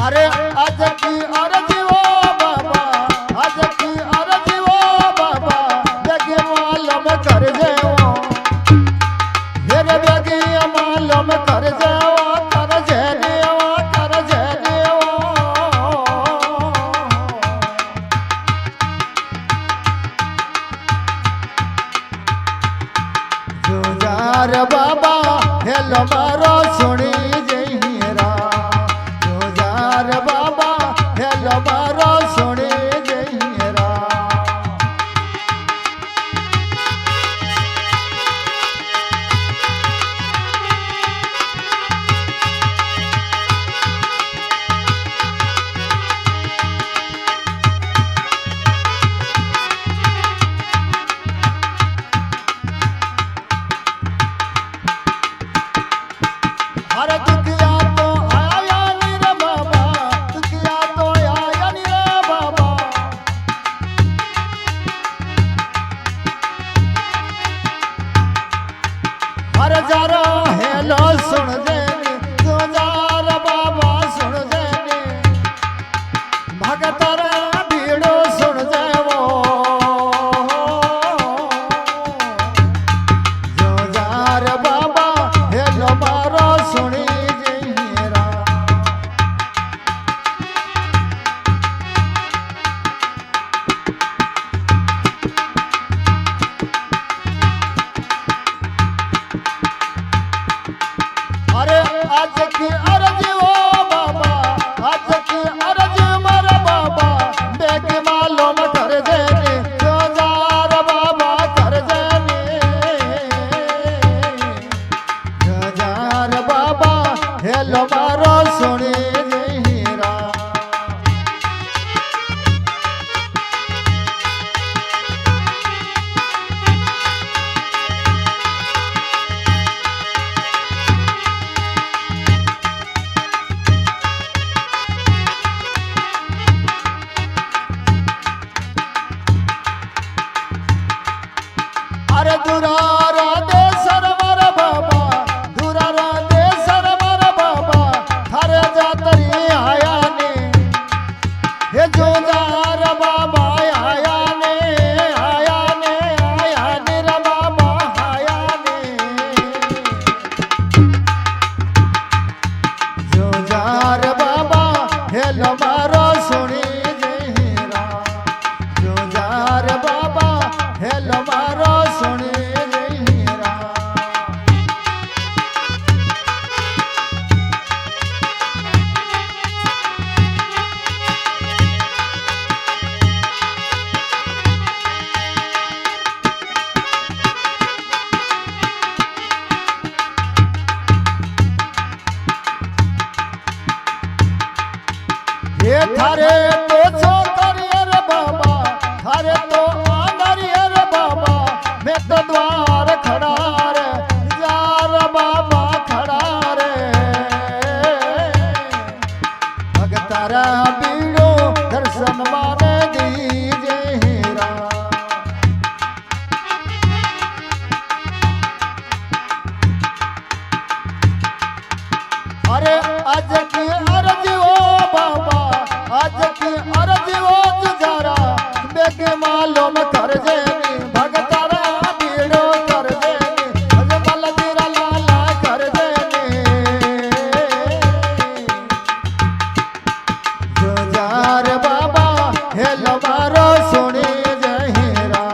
अरे आज की अर्जी ओ बाबा, आज की अर्जी ओ बाबा, बेगे मालूम कर जेवो, हेरे बेगे मालूम कर जेवो, कर जेवो, कर जेवो। जुजार बाबा हेलो मारो सुनी जहीरा, जुजार बाबा हेलो मारो सुनी जहीरा। अरे दुखिया तो आया नी रे बाबा, दुखिया तो आया नी रे बाबा। अरे जरा हेलो सुन जेनी, तू जार बाबा सुन जेनी, भगतर भीड़ो सुन जेवो, जो जार बाबा हेलो मारो सुनी जहीरा। अरे आज की अर्जी ओ बाबा, आज की अर्जी मारे बाबा, बेगे मालूम कर जेनी, जो जार बाबा कर जेनी, जो जार बाबा हेलो मारो सुनी जहीरा। अरे दुरारा दे सरवर बाबा, दुरारा दे सरवर बाबा, थारे जातरी आया ने, हे जो जार बाबा आया ने, आया ने, आया ने रे बाबा आया ने, जो जार बाबा हेलो मारो सुनी जहीरा, जो जार बाबा हेलो मारो सुनी जहीरा। ये थारे तो छोकरिया रे बाबा, थारे तो आंगरिया रे बाबा, मैं तो द्वार खड़ा रे, जार बाबा खड़ा रे, भगतारा बीड़ो दर्शन माने दीजेरा। अरे आज की अर्जी ओ बाबा, आज की अर्जी ओ जुजारा, बेगे मालूम कर जेनी, भगतारा बीड़ो कर जेनी, अज बलबीरा लाला कर जेनी, जुजार बाबा हेलो मारो सुनी जहीरा।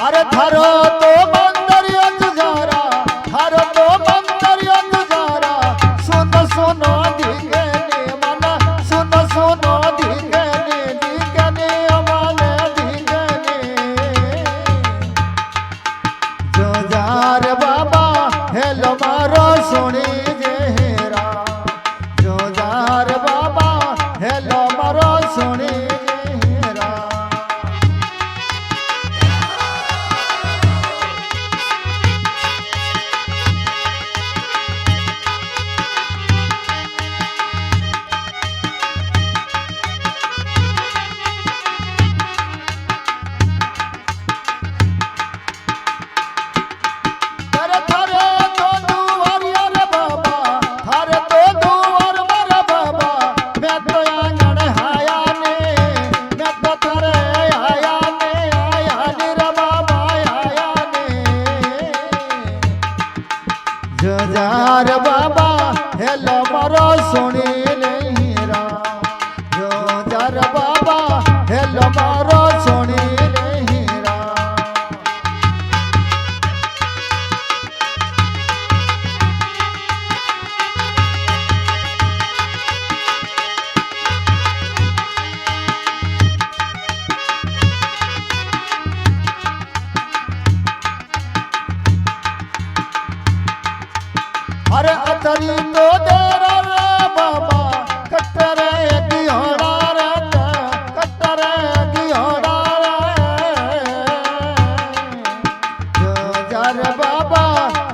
अरे थारो तो बंदरिया तुझारा, थारो तो बंदरिया तुझारा, सुनो सुनो दिगे ने मना, सुनो सुनो दिगे ने अमाने दिगे ने, जो जार बाबा हेलो मारो सुनी जहीरा, जो जार बाबा हेलो मारो सुनी जहीरा। જોજાર બાબા હેલો મારો સુણી નહીં રા જોજાર બાબા હેલો મારો સુણી નહીં રા अरे अतरी तो देरा रे बाबा कटरे गिहोड़ा रे कटरे गिहोड़ा रे जोजार बाबा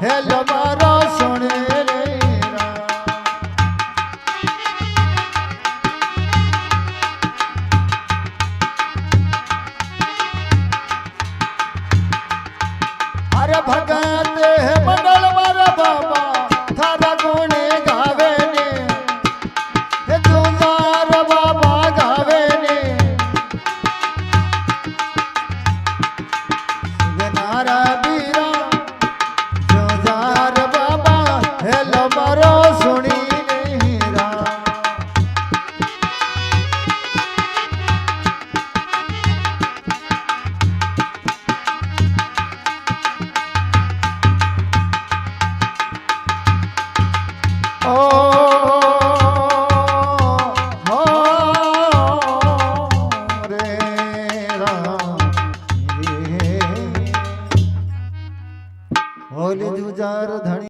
हेलो मारो सुने रे अरे भगत है मंडल मारा बाबा थारा गुणे गावे ने हे जोजार बाबा गावे ने गनारा बीरा जोजार बाबा हेलो मारो सुनी नहीं रा ओ हो रे राम रे ओले जुजार धनी